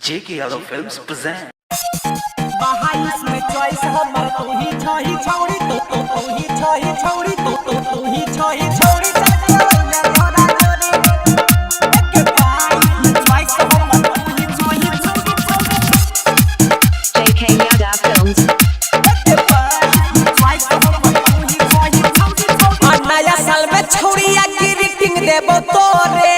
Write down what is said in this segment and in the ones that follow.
JK Yadav Films present. बाहाइस में choice हमर तू ही छही छौड़ी तू ही छही छौड़ी तू ही छही छौड़ी चल तोरा गोरी एक बाई चॉइस हमर तू ही छही छौड़ी JK Yadav Films. एक बाई चॉइस हमर तू ही छही छौड़ी नया साल में छौड़िया की रेटिंग देबो तोरे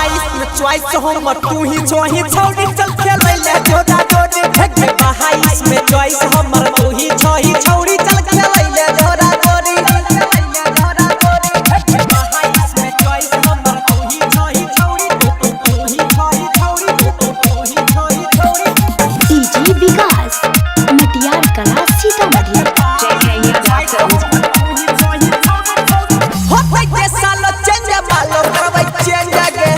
हमर तू ही छही छौड़ी चल खेलै ले जोड़ा जोड़ी फेंक बाहाइस में चॉइस हमर तू ही छही छौड़ी चल खेलै ले जोड़ा जोड़ी बाहाइस में चॉइस हमर तू ही छही छौड़ी तू ही छही छौड़ी तू ही छही छौड़ी डीजे विकास मटियार कला सीतामढ़ी। JK Yadav Films. होतै के सालो चेंज मालो करबै चेंज गे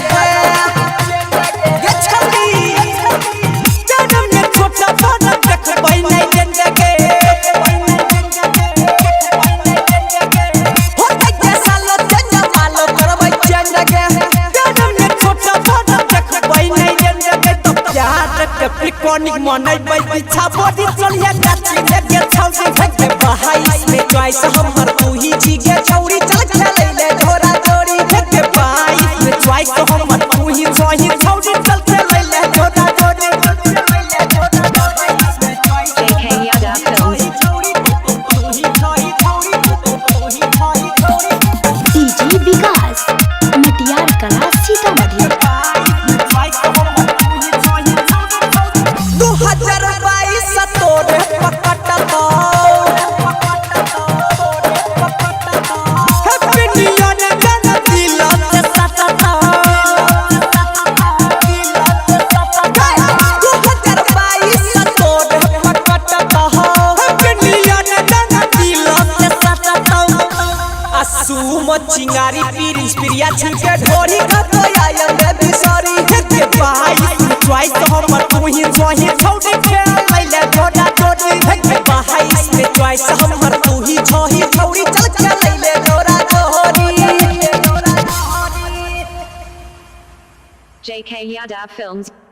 पिकोनिक मनै बै पीछा बॉडी चलिया गाची लगे छौड़ी फेंक बाहाइस में चॉइस हमर तू ही छीगे छौड़ी चल खेलै ले झोरा जोड़ी फेंक बाहाइस में चॉइस हमर तू ही छही छौड़ी चल खेलै ले झोरा जोड़ी JK Yadav Films. डीजे विकास मटियार कला सीतामढ़ी। चिंगारी पीरिंस प्रिया छिके ढोरी का तो आयम रे बिसरी के बाहाइस चॉइस हमर तू ही छही छौड़ी खेलै ले जोड़ा जोड़ी के बाहाइस में चॉइस हमर तू ही छही छौड़ी चल खेलै ले जोड़ा जोड़ी JK Yadav Films.